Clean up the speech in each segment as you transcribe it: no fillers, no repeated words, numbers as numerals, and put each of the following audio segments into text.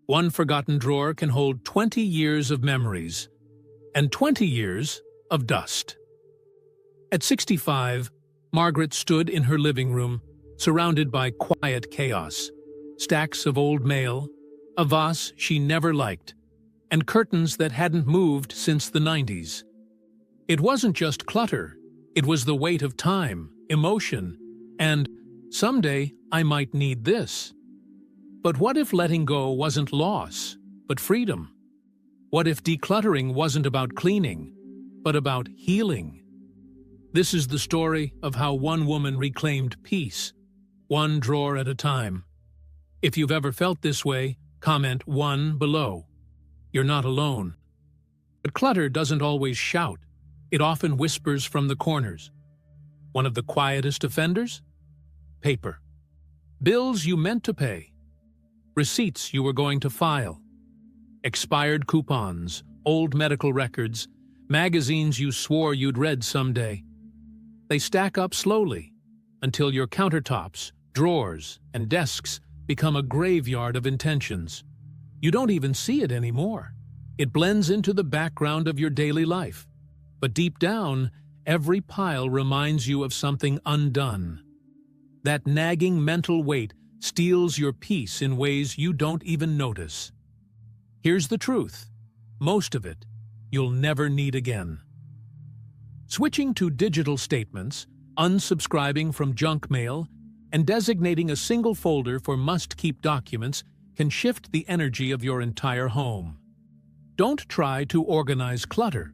One forgotten drawer can hold 20 years of memories and 20 years of dust. At 65, Margaret stood in her living room, surrounded by quiet chaos, stacks of old mail, a vase she never liked, and curtains that hadn't moved since the 90s. It wasn't just clutter, it was the weight of time, emotion, and someday I might need this. But what if letting go wasn't loss, but freedom? What if decluttering wasn't about cleaning, but about healing? This is the story of how one woman reclaimed peace, one drawer at a time. If you've ever felt this way, comment 1 below. You're not alone. But clutter doesn't always shout. It often whispers from the corners. One of the quietest offenders? Paper. Bills you meant to pay. Receipts you were going to file. Expired coupons, old medical records, magazines you swore you'd read someday. They stack up slowly until your countertops, drawers, and desks become a graveyard of intentions. You don't even see it anymore. It blends into the background of your daily life. But deep down, every pile reminds you of something undone. That nagging mental weight steals your peace in ways you don't even notice. Here's the truth. Most of it, you'll never need again. Switching to digital statements, unsubscribing from junk mail, and designating a single folder for must-keep documents can shift the energy of your entire home. Don't try to organize clutter.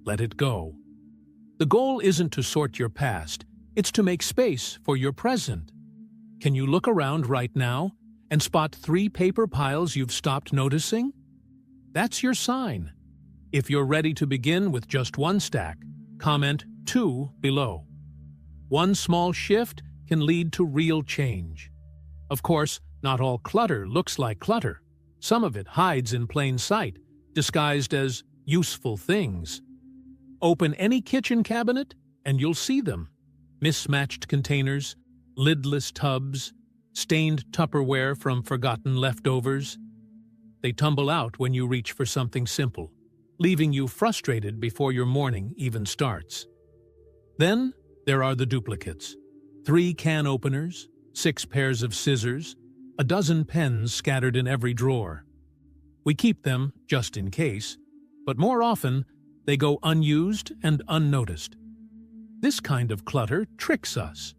Let it go. The goal isn't to sort your past, it's to make space for your present. Can you look around right now and spot 3 paper piles you've stopped noticing? That's your sign. If you're ready to begin with just 1 stack, comment 2 below. One small shift can lead to real change. Of course, not all clutter looks like clutter. Some of it hides in plain sight, disguised as useful things. Open any kitchen cabinet and you'll see them. Mismatched containers, lidless tubs, stained Tupperware from forgotten leftovers. They tumble out when you reach for something simple, leaving you frustrated before your morning even starts. Then there are the duplicates. 3 can openers, 6 pairs of scissors, a dozen pens scattered in every drawer. We keep them just in case, but more often they go unused and unnoticed. This kind of clutter tricks us.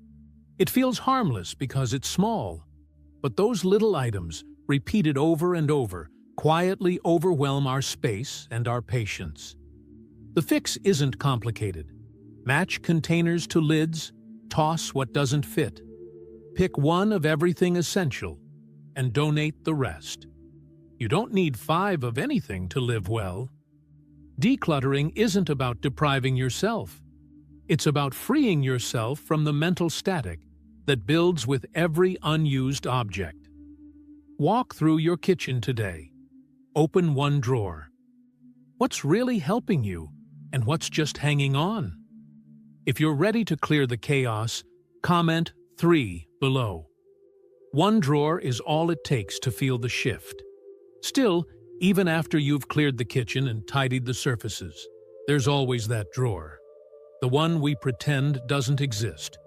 It feels harmless because it's small, but those little items, repeated over and over, quietly overwhelm our space and our patience. The fix isn't complicated. Match containers to lids, toss what doesn't fit. Pick 1 of everything essential and donate the rest. You don't need 5 of anything to live well. Decluttering isn't about depriving yourself. It's about freeing yourself from the mental static that builds with every unused object. Walk through your kitchen today. Open 1 drawer. What's really helping you and what's just hanging on? If you're ready to clear the chaos, comment 3 below. 1 drawer is all it takes to feel the shift. Still, even after you've cleared the kitchen and tidied the surfaces, there's always that drawer. The one we pretend doesn't exist.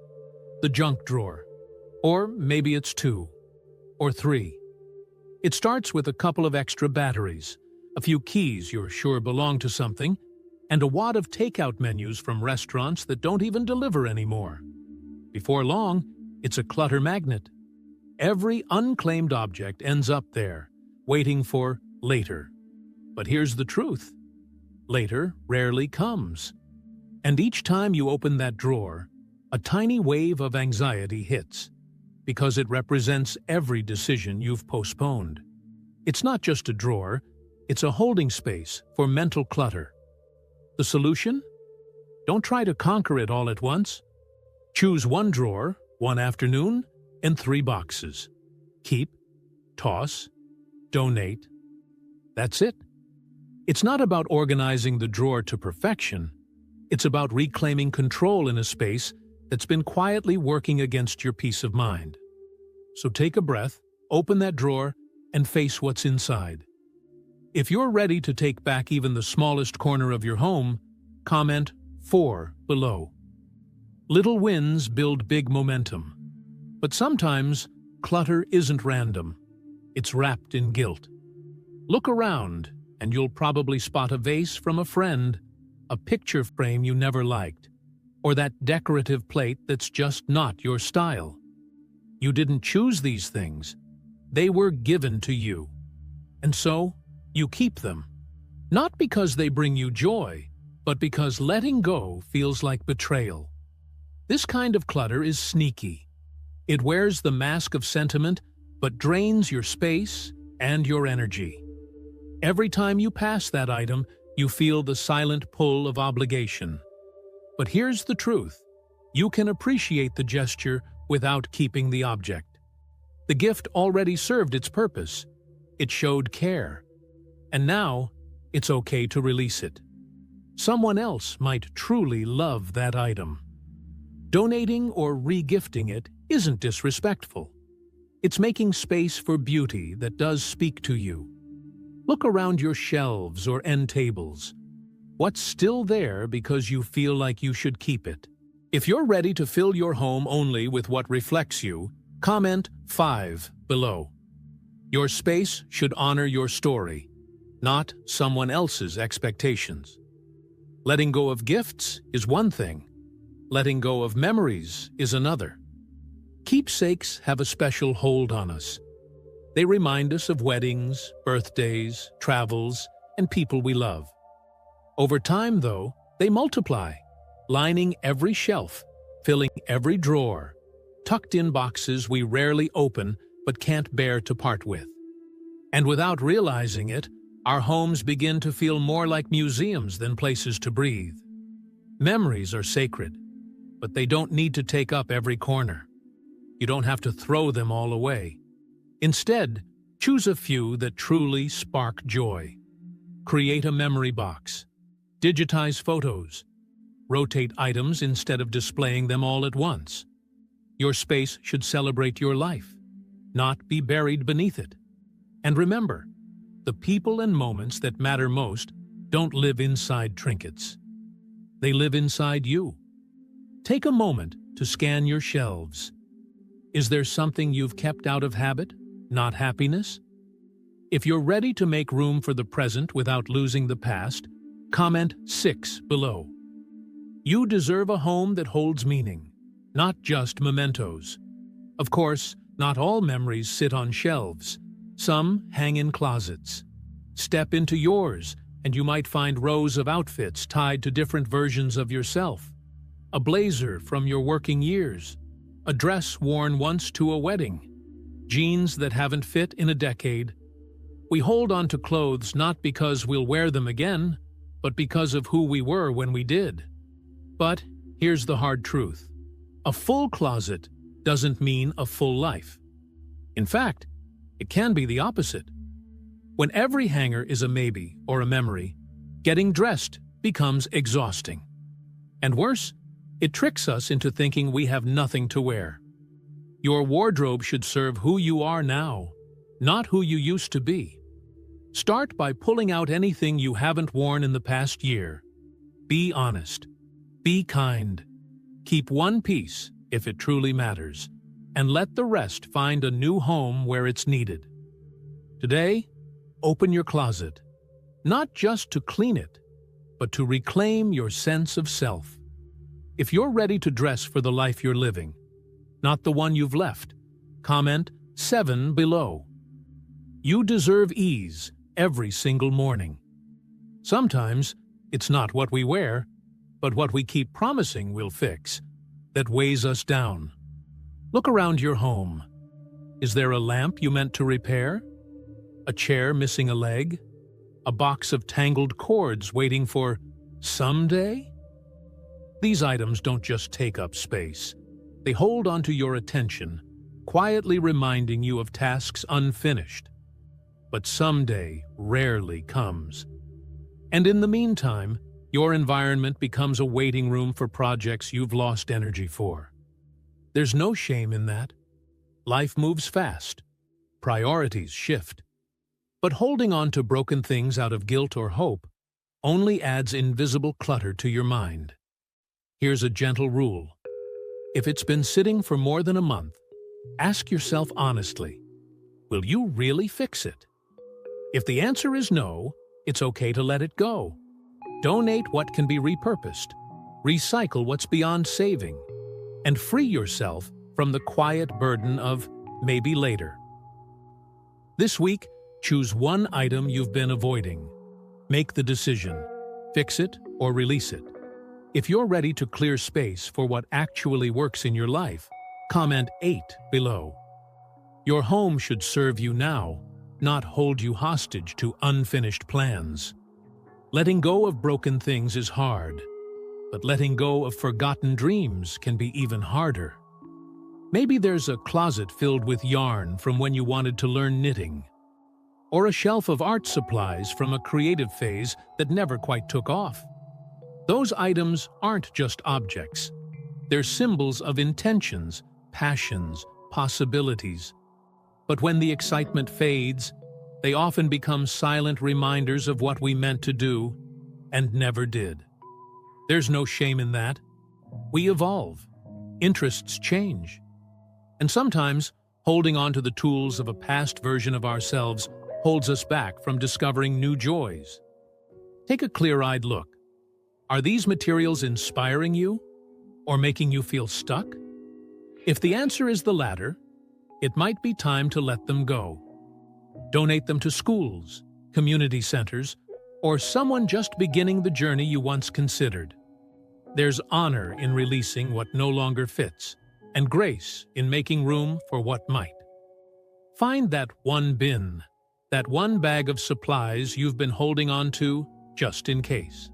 The junk drawer. Or maybe it's 2. Or 3. It starts with a couple of extra batteries, a few keys you're sure belong to something, and a wad of takeout menus from restaurants that don't even deliver anymore. Before long, it's a clutter magnet. Every unclaimed object ends up there, waiting for later. But here's the truth. Later rarely comes. And each time you open that drawer, a tiny wave of anxiety hits, because it represents every decision you've postponed. It's not just a drawer, it's a holding space for mental clutter. The solution? Don't try to conquer it all at once. Choose 1 drawer, 1 afternoon, and 3 boxes. Keep, toss, donate. That's it. It's not about organizing the drawer to perfection. It's about reclaiming control in a space that's been quietly working against your peace of mind. So take a breath, open that drawer, and face what's inside. If you're ready to take back even the smallest corner of your home, comment 4 below. Little wins build big momentum. But sometimes, clutter isn't random. It's wrapped in guilt. Look around, and you'll probably spot a vase from a friend, a picture frame you never liked, or that decorative plate that's just not your style. You didn't choose these things. They were given to you. And so, you keep them. Not because they bring you joy, but because letting go feels like betrayal. This kind of clutter is sneaky. It wears the mask of sentiment, but drains your space and your energy. Every time you pass that item, you feel the silent pull of obligation. But here's the truth. You can appreciate the gesture without keeping the object. The gift already served its purpose. It showed care. And now, it's okay to release it. Someone else might truly love that item. Donating or re-gifting it isn't disrespectful. It's making space for beauty that does speak to you. Look around your shelves or end tables. What's still there because you feel like you should keep it? If you're ready to fill your home only with what reflects you, comment 5 below. Your space should honor your story, not someone else's expectations. Letting go of gifts is one thing. Letting go of memories is another. Keepsakes have a special hold on us. They remind us of weddings, birthdays, travels, and people we love. Over time, though, they multiply, lining every shelf, filling every drawer, tucked in boxes we rarely open but can't bear to part with. And without realizing it, our homes begin to feel more like museums than places to breathe. Memories are sacred, but they don't need to take up every corner. You don't have to throw them all away. Instead, choose a few that truly spark joy. Create a memory box. Digitize photos. Rotate items instead of displaying them all at once. Your space should celebrate your life, not be buried beneath it. And remember, the people and moments that matter most don't live inside trinkets. They live inside you. Take a moment to scan your shelves. Is there something you've kept out of habit, not happiness? If you're ready to make room for the present without losing the past, comment 6 below. You deserve a home that holds meaning, not just mementos. Of course, not all memories sit on shelves. Some hang in closets. Step into yours, and you might find rows of outfits tied to different versions of yourself. A blazer from your working years. A dress worn once to a wedding. Jeans that haven't fit in a decade. We hold on to clothes not because we'll wear them again, but because of who we were when we did. But here's the hard truth. A full closet doesn't mean a full life. In fact, it can be the opposite. When every hanger is a maybe or a memory, getting dressed becomes exhausting. And worse, it tricks us into thinking we have nothing to wear. Your wardrobe should serve who you are now, not who you used to be. Start by pulling out anything you haven't worn in the past year. Be honest. Be kind. Keep one piece if it truly matters, and let the rest find a new home where it's needed. Today, open your closet, not just to clean it, but to reclaim your sense of self. If you're ready to dress for the life you're living, not the one you've left, comment 7 below. You deserve ease every single morning. Sometimes, it's not what we wear, but what we keep promising we'll fix that weighs us down. Look around your home. Is there a lamp you meant to repair? A chair missing a leg? A box of tangled cords waiting for someday? These items don't just take up space. They hold onto your attention, quietly reminding you of tasks unfinished. But someday rarely comes. And in the meantime, your environment becomes a waiting room for projects you've lost energy for. There's no shame in that. Life moves fast. priorities shift. But holding on to broken things out of guilt or hope only adds invisible clutter to your mind. Here's a gentle rule. If it's been sitting for more than a month, ask yourself honestly, will you really fix it? If the answer is no, it's okay to let it go. Donate what can be repurposed, recycle what's beyond saving, and free yourself from the quiet burden of maybe later. This week, choose one item you've been avoiding. Make the decision. Fix it or release it. If you're ready to clear space for what actually works in your life, comment 8 below. Your home should serve you now, not hold you hostage to unfinished plans. Letting go of broken things is hard, but letting go of forgotten dreams can be even harder. Maybe there's a closet filled with yarn from when you wanted to learn knitting, or a shelf of art supplies from a creative phase that never quite took off. Those items aren't just objects. They're symbols of intentions, passions, possibilities. But when the excitement fades, they often become silent reminders of what we meant to do and never did. There's no shame in that. We evolve. Interests change. And sometimes, holding on to the tools of a past version of ourselves holds us back from discovering new joys. Take a clear-eyed look. Are these materials inspiring you or making you feel stuck? If the answer is the latter, it might be time to let them go. Donate them to schools, community centers, or someone just beginning the journey you once considered. There's honor in releasing what no longer fits, and grace in making room for what might. Find that one bin, that one bag of supplies you've been holding on to just in case.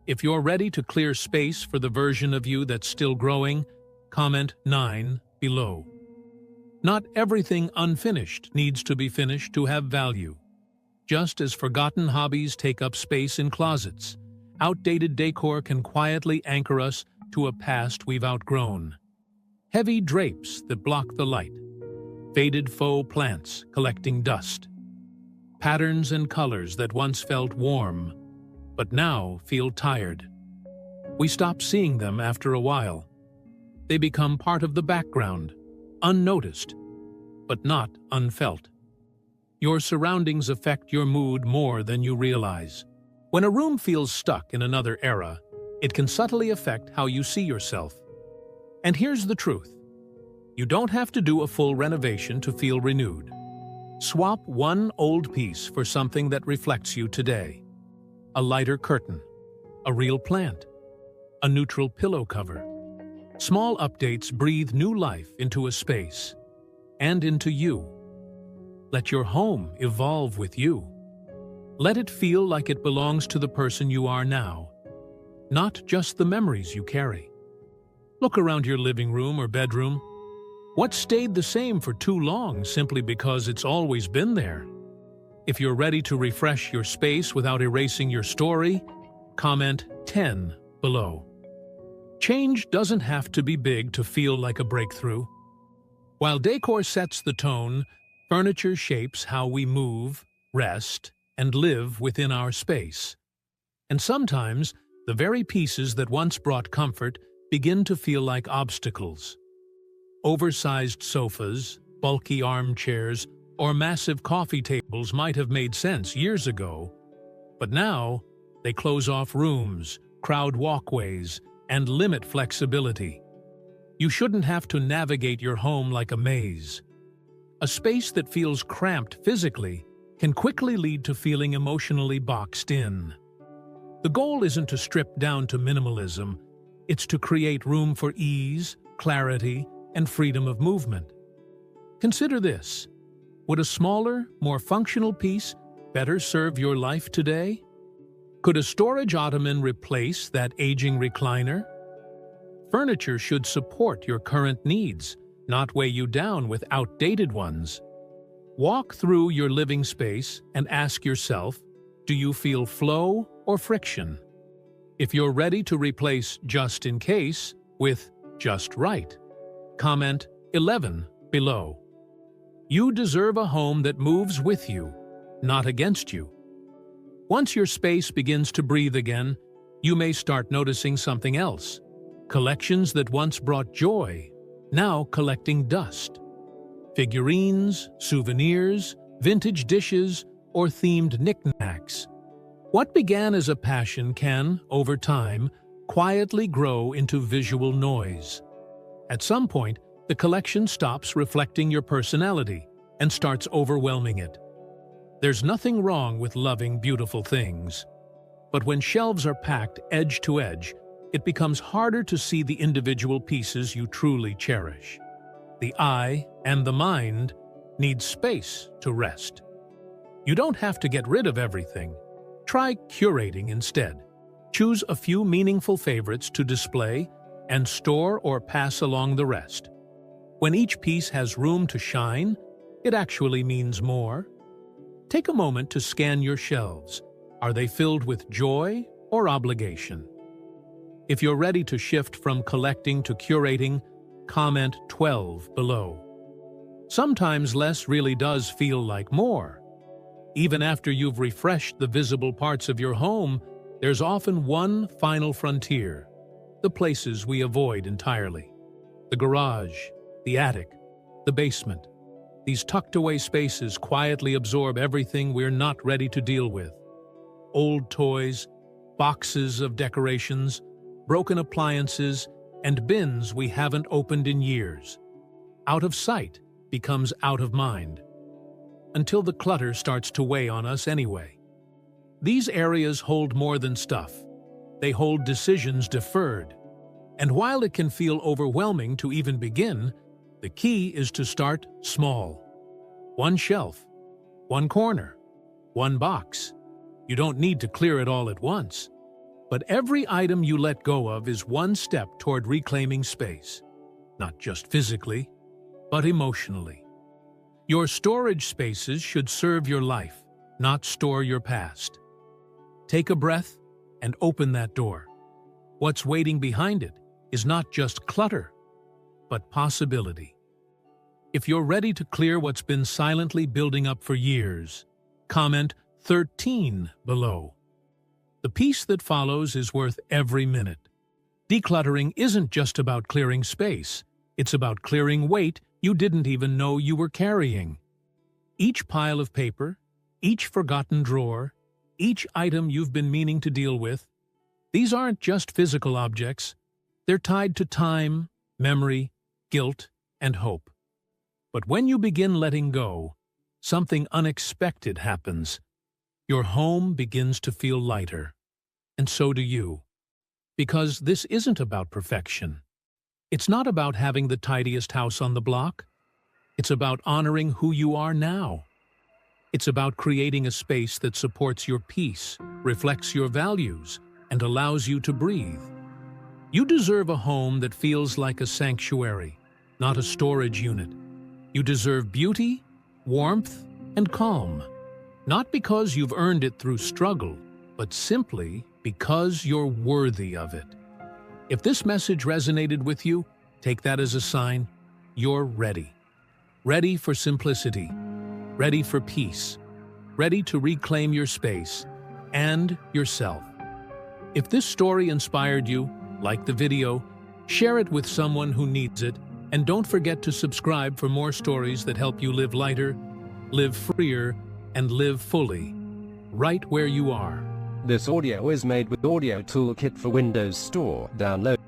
If you're ready to clear space for the version of you that's still growing, comment 9 below. Not everything unfinished needs to be finished to have value. Just as forgotten hobbies take up space in closets, outdated decor can quietly anchor us to a past we've outgrown. Heavy drapes that block the light, faded faux plants collecting dust, patterns and colors that once felt warm, but now feel tired. We stop seeing them after a while. They become part of the background, unnoticed, but not unfelt. Your surroundings affect your mood more than you realize. When a room feels stuck in another era, it can subtly affect how you see yourself. And here's the truth. You don't have to do a full renovation to feel renewed. Swap one old piece for something that reflects you today. A lighter curtain, a real plant, a neutral pillow cover. Small updates breathe new life into a space and into you. Let your home evolve with you. Let it feel like it belongs to the person you are now, not just the memories you carry. Look around your living room or bedroom. What stayed the same for too long simply because it's always been there? If you're ready to refresh your space without erasing your story, comment 10 below. Change doesn't have to be big to feel like a breakthrough. While decor sets the tone, furniture shapes how we move, rest, and live within our space. And sometimes, the very pieces that once brought comfort begin to feel like obstacles. Oversized sofas, bulky armchairs, or massive coffee tables might have made sense years ago, but now they close off rooms, crowd walkways, and limit flexibility. You shouldn't have to navigate your home like a maze. A space that feels cramped physically can quickly lead to feeling emotionally boxed in. The goal isn't to strip down to minimalism, it's to create room for ease, clarity, and freedom of movement. Consider this. Would a smaller, more functional piece better serve your life today? Could a storage ottoman replace that aging recliner? Furniture should support your current needs, not weigh you down with outdated ones. Walk through your living space and ask yourself, do you feel flow or friction? If you're ready to replace just in case with just right, comment 11 below. You deserve a home that moves with you, not against you. Once your space begins to breathe again, you may start noticing something else. Collections that once brought joy, now collecting dust. Figurines, souvenirs, vintage dishes, or themed knickknacks. What began as a passion can, over time, quietly grow into visual noise. At some point, the collection stops reflecting your personality and starts overwhelming it. There's nothing wrong with loving beautiful things. But when shelves are packed edge to edge, it becomes harder to see the individual pieces you truly cherish. The eye and the mind need space to rest. You don't have to get rid of everything. Try curating instead. Choose a few meaningful favorites to display and store or pass along the rest. When each piece has room to shine, it actually means more. Take a moment to scan your shelves. Are they filled with joy or obligation? If you're ready to shift from collecting to curating, comment 12 below. Sometimes less really does feel like more. Even after you've refreshed the visible parts of your home, there's often one final frontier, the places we avoid entirely. The garage, the attic, the basement. These tucked-away spaces quietly absorb everything we're not ready to deal with. Old toys, boxes of decorations, broken appliances, and bins we haven't opened in years. Out of sight becomes out of mind, until the clutter starts to weigh on us anyway. These areas hold more than stuff. They hold decisions deferred. And while it can feel overwhelming to even begin, the key is to start small. One shelf, one corner, one box. You don't need to clear it all at once. But every item you let go of is one step toward reclaiming space. Not just physically, but emotionally. Your storage spaces should serve your life, not store your past. Take a breath and open that door. What's waiting behind it is not just clutter, but possibility. If you're ready to clear what's been silently building up for years, comment 13 below. The piece that follows is worth every minute. Decluttering isn't just about clearing space. It's about clearing weight you didn't even know you were carrying. Each pile of paper, each forgotten drawer, each item you've been meaning to deal with, these aren't just physical objects. They're tied to time, memory, guilt, and hope. But when you begin letting go, something unexpected happens. Your home begins to feel lighter, and so do you. Because this isn't about perfection. It's not about having the tidiest house on the block. It's about honoring who you are now. It's about creating a space that supports your peace, reflects your values, and allows you to breathe. You deserve a home that feels like a sanctuary, not a storage unit. You deserve beauty, warmth, and calm. Not because you've earned it through struggle, but simply because you're worthy of it. If this message resonated with you, take that as a sign you're ready. Ready for simplicity, ready for peace, ready to reclaim your space and yourself. If this story inspired you, like the video, share it with someone who needs it, and don't forget to subscribe for more stories that help you live lighter, live freer, and live fully, right where you are. This audio is made with Audio Toolkit for Windows Store. Download